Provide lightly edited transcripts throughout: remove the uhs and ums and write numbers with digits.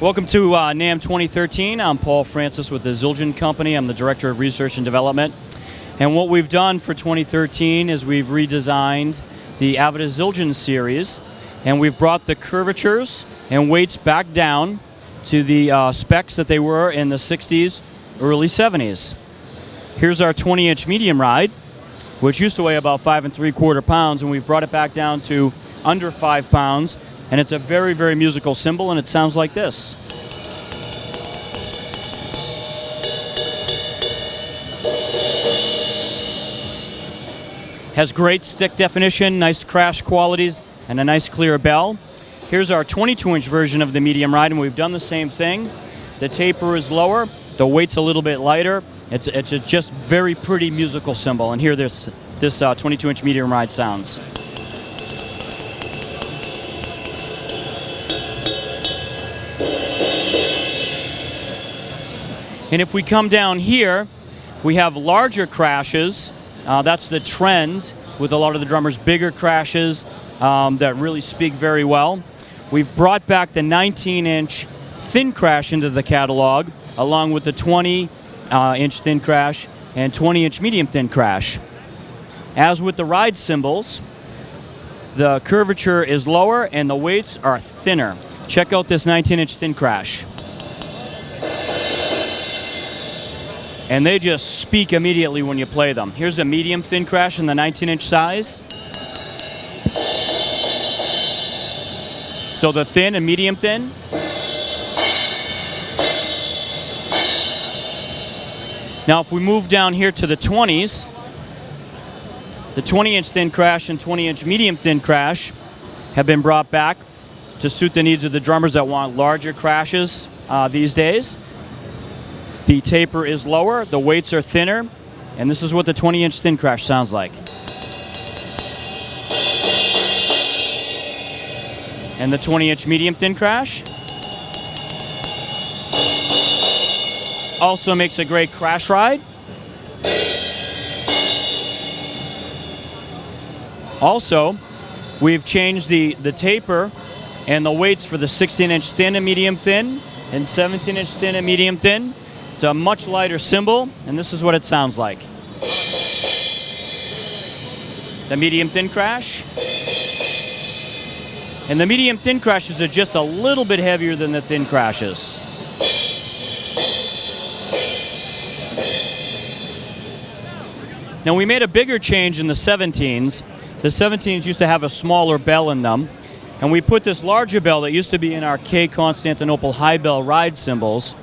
Welcome to NAMM 2013. I'm Paul Francis with the Zildjian Company. I'm the Director of Research and Development. And what we've done for 2013 is we've redesigned the Avedis Zildjian series, and we've brought the curvatures and weights back down to the specs that they were in the 60s, early 70s. Here's our 20-inch medium ride, which used to weigh about 5 3/4 pounds, and we've brought it back down to under 5 pounds. And it's a very, very musical cymbal, and it sounds like this. Has great stick definition, nice crash qualities, and a nice clear bell. Here's our 22-inch version of the medium ride, and we've done the same thing. The taper is lower, the weight's a little bit lighter. It's a just very pretty musical cymbal, and here this 22-inch medium ride sounds. And if we come down here, we have larger crashes. That's the trend with a lot of the drummers, bigger crashes that really speak very well. We've brought back the 19-inch thin crash into the catalog, along with the 20-inch thin crash and 20-inch medium thin crash. As with the ride cymbals, the curvature is lower and the weights are thinner. Check out this 19-inch thin crash. And they just speak immediately when you play them. Here's the medium thin crash in the 19-inch size. So the thin and medium thin. Now if we move down here to the 20s, the 20-inch thin crash and 20-inch medium thin crash have been brought back to suit the needs of the drummers that want larger crashes these days. The taper is lower, the weights are thinner, and this is what the 20-inch thin crash sounds like. And the 20-inch medium thin crash also makes a great crash ride. Also, we've changed the taper and the weights for the 16-inch thin and medium thin and 17-inch thin and medium thin. It's a much lighter cymbal, and this is what it sounds like. The medium thin crash. And the medium thin crashes are just a little bit heavier than the thin crashes. Now we made a bigger change in the 17s. The 17s used to have a smaller bell in them, and we put this larger bell that used to be in our K Constantinople high bell ride cymbals.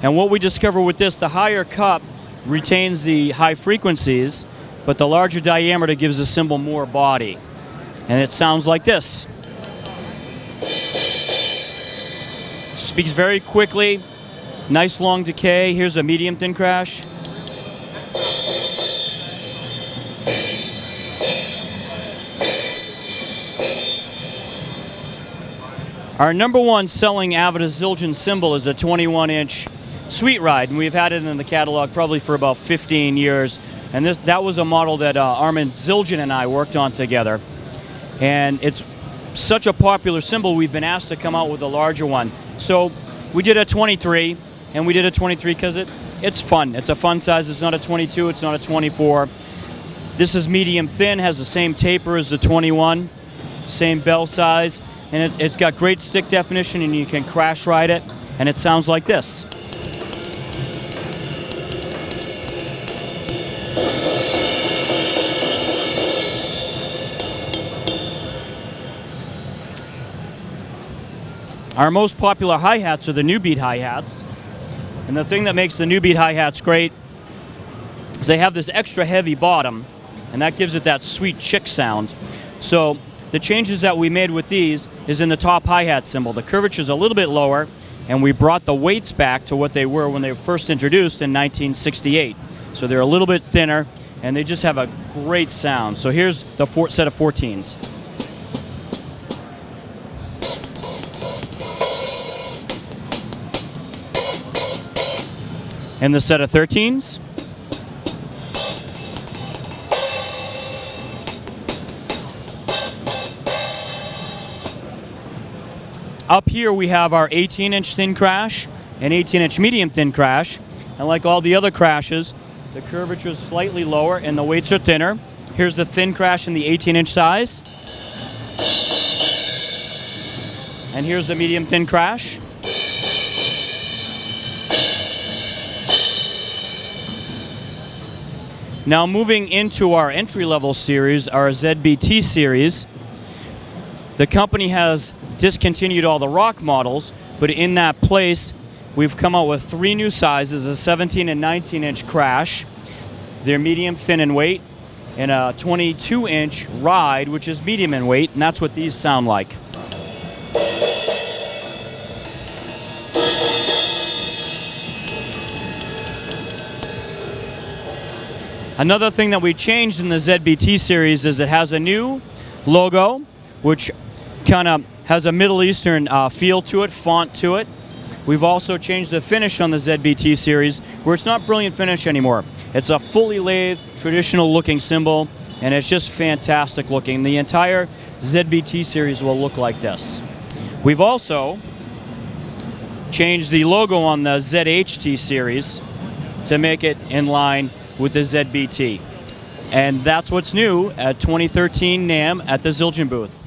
And what we discover with this, the higher cup retains the high frequencies, but the larger diameter gives the cymbal more body. And it sounds like this. Speaks very quickly, nice long decay. Here's a medium thin crash. Our #1 selling Avedis Zildjian cymbal is a 21-inch Sweet Ride, and we've had it in the catalog probably for about 15 years. And that was a model that Armin Zildjian and I worked on together. And it's such a popular cymbal, we've been asked to come out with a larger one. So we did a 23, and we did a 23 because it's fun. It's a fun size. It's not a 22, it's not a 24. This is medium thin, has the same taper as the 21, same bell size, and it's got great stick definition, and you can crash ride it, and it sounds like this. Our most popular hi-hats are the new beat hi-hats. And the thing that makes the new beat hi-hats great is they have this extra heavy bottom, and that gives it that sweet chick sound. So the changes that we made with these is in the top hi-hat cymbal. The curvature is a little bit lower, and we brought the weights back to what they were when they were first introduced in 1968. So they're a little bit thinner, and they just have a great sound. So here's the set of 14s. And the set of 13s. Up here we have our 18-inch thin crash and 18-inch medium thin crash. And like all the other crashes, the curvature is slightly lower and the weights are thinner. Here's the thin crash in the 18-inch size. And here's the medium thin crash. Now moving into our entry-level series, our ZBT series, the company has discontinued all the rock models, but in that place, we've come out with 3 new sizes, a 17 and 19-inch crash. They're medium thin in weight, and a 22-inch ride, which is medium in weight, and that's what these sound like. Another thing that we changed in the ZBT series is it has a new logo, which kind of has a Middle Eastern feel to it, font to it. We've also changed the finish on the ZBT series, where it's not brilliant finish anymore. It's a fully lathed, traditional looking cymbal, and it's just fantastic looking. The entire ZBT series will look like this. We've also changed the logo on the ZHT series to make it in line with the ZBT. And that's what's new at 2013 NAMM at the Zildjian booth.